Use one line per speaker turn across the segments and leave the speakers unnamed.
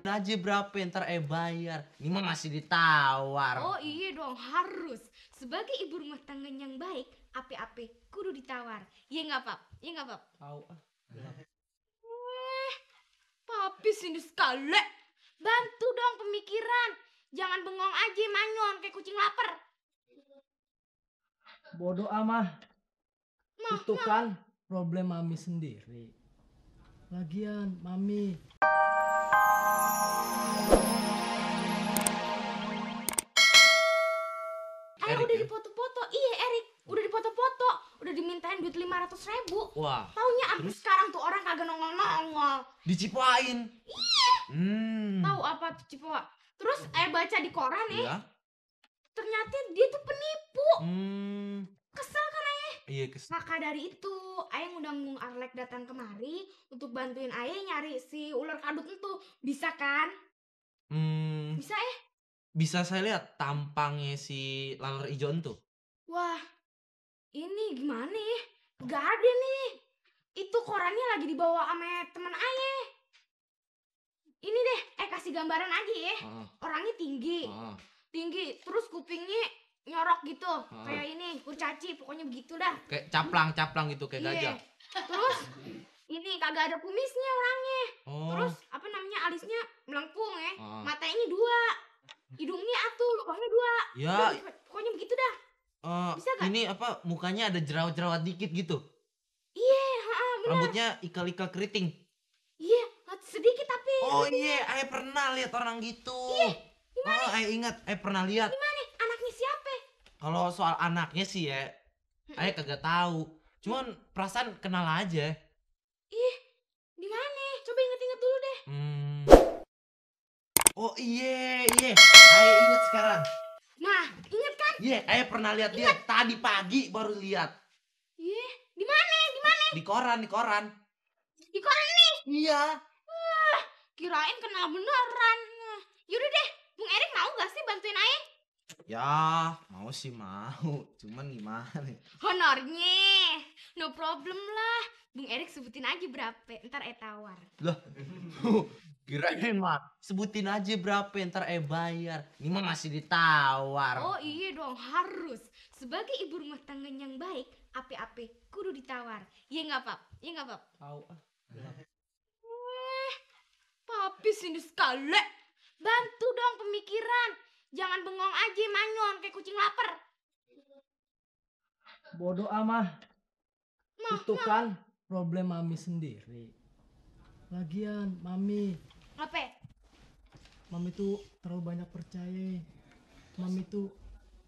Aja berapa ntar bayar. Ini mah masih ditawar.
Oh iya dong, harus. Sebagai ibu rumah tangga yang baik, ape-ape kudu ditawar. Iya nggak Pap? Iya nggak Pap?
Tahu ah.
Papi sini sekali. Bantu dong pemikiran. Jangan bengong aja manyon kayak kucing lapar.
Bodoh amah. Itu kan problem mami sendiri. Lagian mami
Ayah udah dipoto-foto. Iya Erik, udah dipoto-foto. Udah dimintain duit 500.000.
Wah.
Taunya abis sekarang tuh orang kagak nongol-nongol.
Dicipain.
Iya. Tahu apa tuh Cipoa? Terus ayah baca di koran ya.
Iya.
Ternyata dia tuh penipu. Kesel kan ayah?
Iya kesel.
Maka dari itu, ayah ngundang Arlek datang kemari untuk bantuin ayah nyari si ular kadut itu. Bisa kan? Bisa ya?
Bisa saya lihat tampangnya si laler ijo tuh.
Wah, ini gimana ya? Gak ada nih. Itu korannya lagi dibawa sama temen ayah. Ini deh, kasih gambaran aja ya. Orangnya tinggi. Tinggi, terus kupingnya nyorok gitu. Kayak ini, kurcaci, pokoknya begitu dah.
Kayak caplang gitu, kayak gajah.
Terus ini kagak ada kumisnya orangnya. Terus apa namanya, alisnya melengkung ya. Matanya 2. Hidungnya lubangnya 2.
Ya.
Pokoknya begitu dah. Bisa gak?
Ini apa, mukanya ada jerawat-jerawat dikit gitu.
Iya, bener.
Rambutnya ikal-ikal keriting.
Iya, sedikit tapi.
Oh iya, ayah pernah lihat orang gitu.
Iya, gimana?
Ayah ingat, ayah pernah lihat.
Gimana? Anaknya siapa?
Kalau soal anaknya sih ya, ayah kagak tahu. Cuman perasaan kenal aja.
Ih, di mana? Coba inget-inget dulu deh.
Oh iya, ayah inget sekarang.
Nah, inget kan?
Iya, ayah pernah lihat dia tadi pagi baru lihat.
Iya, di mana?
Di koran.
Di koran nih.
Iya.
Kirain kenal beneran. Yaudah deh, Bung Erik mau gak sih bantuin ayah?
Ya, mau sih mau. Cuman gimana?
Honornya, no problem lah. Bung Erik sebutin aja berapa, ntar tawar.
Lah, kirain mah sebutin aja berapa ntar bayar. Ini mah masih ditawar.
Oh iya dong, harus. Sebagai ibu rumah tangga yang baik, ape-ape kudu ditawar. Iya nggak Pap? Iya nggak Pap?
tahu ah.
Papi sini sekali. Bantu dong pemikiran. Jangan bengong aja manyon kayak kucing lapar.
Bodoh amah. Itu kan problem mami sendiri. Lagian mami
Apa?
tuh terlalu banyak percaya. Mami tuh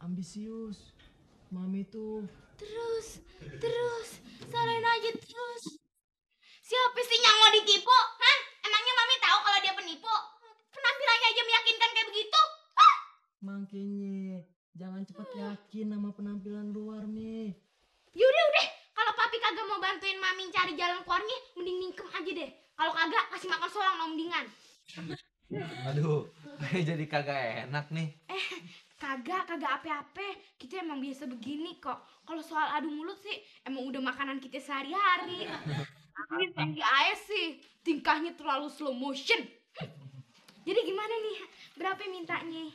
ambisius. Mami tuh
Terus, salahin aja terus. Siapa sih yang mau ditipu? Hah? Emangnya mami tahu kalau dia penipu? Penampilannya aja meyakinkan kayak begitu? Hah?
makanya jangan cepat yakin sama penampilan luar nih.
Yaudah, kalau papi kagak mau bantuin mami cari jalan keluarnya, mending mingkem aja deh. Kalau kagak, kasih makan solang no mendingan.
Aduh, jadi kagak enak nih.
Kagak ape-ape. Kita emang biasa begini kok. Kalau soal adu mulut sih, emang udah makanan kita sehari-hari. Tapi tinggi aja sih, tingkahnya terlalu slow motion. Jadi gimana nih, berapa mintanya?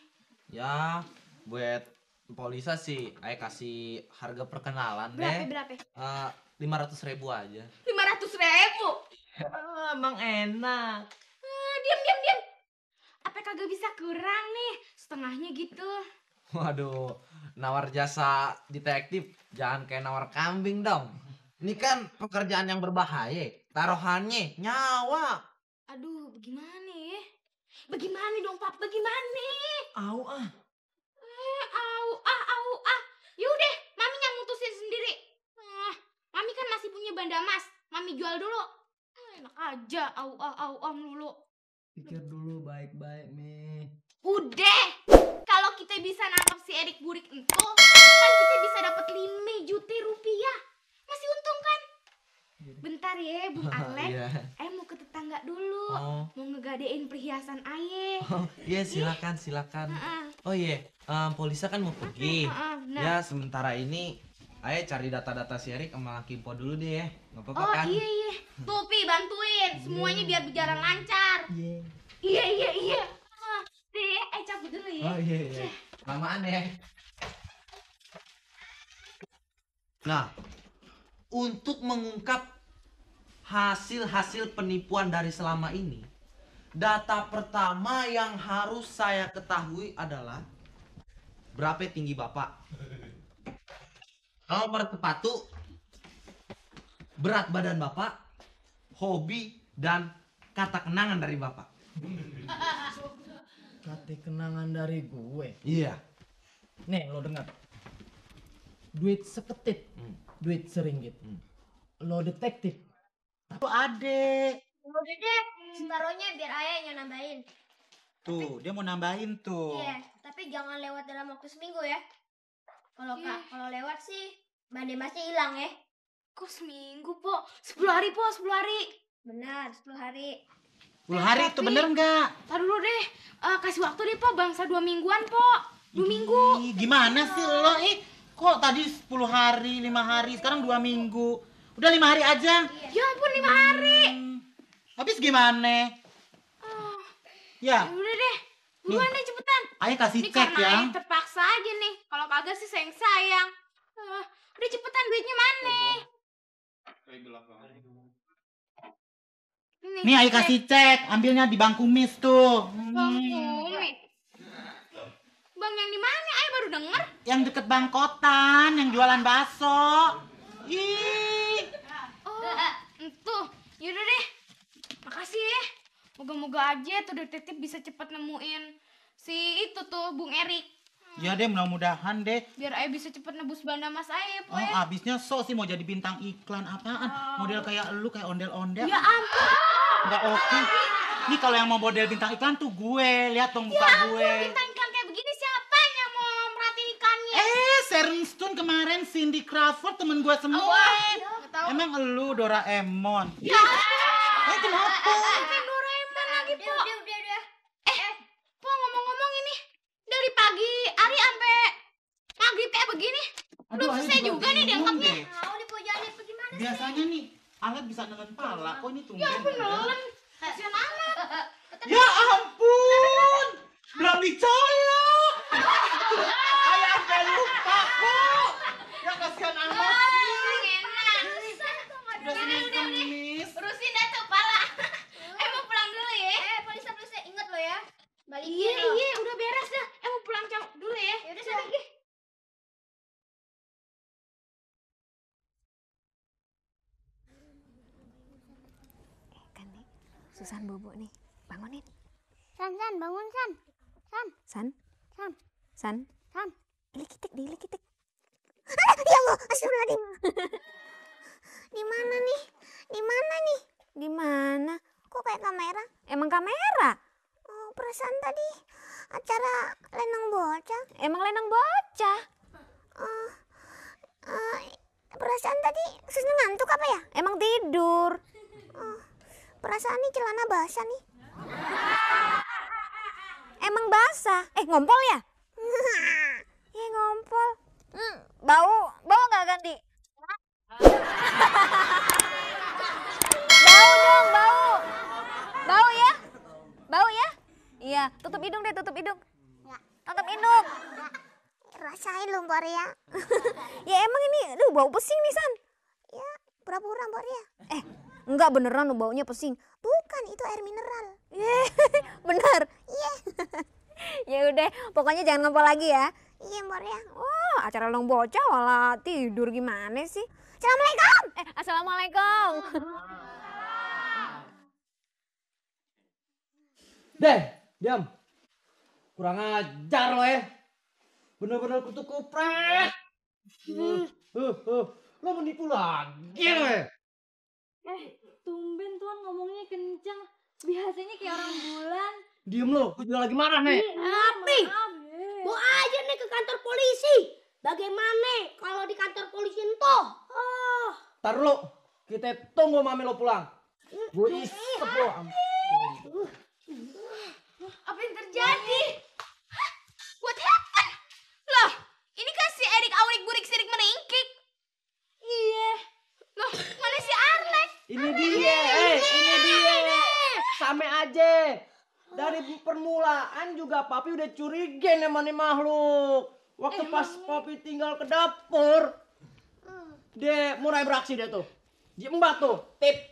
Ya, buat Polisa sih, ayah kasih harga perkenalan deh.
Berapa?
500.000 aja.
500.000?
Emang enak.
Diam. Apa kagak bisa kurang nih? Setengahnya gitu.
Waduh, nawar jasa detektif jangan kayak nawar kambing dong. Ini kan pekerjaan yang berbahaya. Taruhannya nyawa.
Aduh, bagaimana ya? Bagaimana dong, Pap? Bagaimana?
Au ah.
Au ah. Yaudah, Mami yang mutusin sendiri. Mami kan masih punya banda emas. Mami jual dulu. Enak aja, au ah melulu.
Pikir dulu baik-baik nih.
Udah, kalau kita bisa nangkap si Erik Burik itu, kan kita bisa dapat 5 juta rupiah. Masih untung kan? Bentar ya, Bung Arlek.
Iya.
Mau ke tetangga dulu.
Oh.
Mau ngegadein perhiasan ayah.
Oh, iya silakan. Oh iya, Polisa kan mau pergi.
Nah.
Ya sementara ini ayah cari data-data si Erik sama Laki Po dulu deh ya. Nggak apa-apa
Oh
kan?
iya. Tuh Pi, bantuin. Semuanya biar berjalan lancar.
Iya.
Iya. Deh, cabut dulu ya.
Oh iya. Lamaan ya. Nah, untuk mengungkap hasil-hasil penipuan dari selama ini, data pertama yang harus saya ketahui adalah berapa tinggi Bapak, nomor sepatu, berat badan Bapak, hobi, dan kata kenangan dari Bapak.
Kata kenangan dari gue.
Iya.
Nih lo dengar. Duit seketit, duit seringgit. Lo detektif. Tapi adek.
Udah deh, separohnya biar ayah yang nambahin.
Tuh, dia mau nambahin tuh.
Iya, tapi jangan lewat dalam waktu seminggu ya. Kalau lewat sih, Bande Masnya hilang ya.
Kok seminggu, Po? 10 hari, Po, 10 hari.
Benar, 10 hari.
10 hari itu
tapi-
bener nggak?
Tar dulu deh, kasih waktu deh, Po, bangsa 2 mingguan, Po. 2 minggu.
Ih, gimana sih lo? Kok tadi 10 hari, 5 hari, sekarang 2 minggu. Udah 5 hari aja.
Ya ampun, 5 hari.
Habis gimana? Ya,
Udah deh, buruan deh cepetan.
ayah kasih
Ini
cek
karena
ya.
ayah terpaksa aja nih. Kalau kagak sih sayang-sayang. Udah cepetan, duitnya mana?
Nih ayah kasih cek, ambilnya di Bang Kumis tuh.
Bang Umi. Bang yang di mana? Ayah baru denger.
Yang deket Bang Kotan, yang jualan bakso. Ih,
Tuh, yaudah deh. Makasih ya. Moga-moga aja tuh detektif bisa cepat nemuin si itu tuh Bung Erik.
ya deh mudah-mudahan deh.
Biar ayah bisa cepet nebus banda mas ayah ya, Po
Oh,
ya.
abisnya sok sih mau jadi bintang iklan apaan? Model kayak lu, kayak ondel-ondel.
Ya ampun.
Nggak oke. Nih kalau yang mau model bintang iklan tuh gue. Lihat dong muka gue.
Bintang iklan kayak begini siapa yang mau merhatiin ikannya?
Sharon Stone kemarin, Cindy Crawford temen gue semua.
Nggak tahu.
Emang elu Doraemon?
Ya.
Kenapa?
Kayak Doraemon lagi, Po.
Udah.
Po ngomong-ngomong ini dari pagi hari sampai maghrib kayak begini. Belum
Ayo
selesai juga nih diangkatnya.
Mau di pojoknya bagaimana?
Biasanya nih alat bisa nelen pala. Kok ini tumben?
Ya beneran. Kasian amat.
Ya ampun, belum dicolok. Ayah sampai lupa kok. Ya kasihan amat sih.
Enak.
Udah semis-semis.
Urusin dah tuh pala. Mau pulang dulu ya.
Polisi ingat lo ya. Balikin
Iya,
lo.
iya, udah beres dah. Mau pulang dulu ya.
Ya udah sana.
Kan nih, Susan bobo nih. Bangunin.
San, bangun San.
San.
San.
San.
San.
Ilikitik, diilikitik.
Ya Allah, astagfirullahaladzim. Di mana nih?
Di mana?
Kok kayak kamera?
Emang kamera?
Oh, perasaan tadi acara lenong bocah.
Emang lenong bocah?
Perasaan tadi Susnya ngantuk apa ya?
Emang tidur?
Perasaan nih celana basah nih.
Emang basah? Ngompol ya? Ya ngompol. Bau nggak ganti? Bau dong, bau. Bau ya? Iya, tutup hidung deh, tutup hidung.
Ya.
Tutup hidung.
Rasain lo Mbak Ria.
Ya emang ini, bau pesing nih San.
Ya, pura-pura Mbak Ria.
Enggak beneran baunya pesing.
Bukan, itu air mineral.
Bener.
Iya.
Ya udah, pokoknya jangan ngompol lagi ya.
Iya Mbak Ria.
Oh, acara long bocah malah tidur gimana sih?
Assalamualaikum.
Assalamualaikum.
Deh, diam. Kurang ajar lo ya. Bener-bener kutu kupret. Lo menipu lagi lo ya.
Tumben Tuan ngomongnya kencang. Biasanya kayak orang bulan.
Diem lo, gue juga lagi marah nih.
Tapi, mau aja nih ke kantor polisi. Bagaimana kalau di kantor polisi toh?
Ntar lo, kita tunggu mami lo pulang. Gue isep lo.
Apa yang terjadi? Hah? What happened? Loh, ini kan si Erik Aurik Burik Sirik Meringkik. Iya. Loh, mana si Arlek?
Ini dia, ini dia. Same aja. Dari permulaan juga papi udah curiga sama nih makhluk. Waktu pas papi tinggal ke dapur, dia mulai beraksi dia tuh. Dia mbak tuh, tip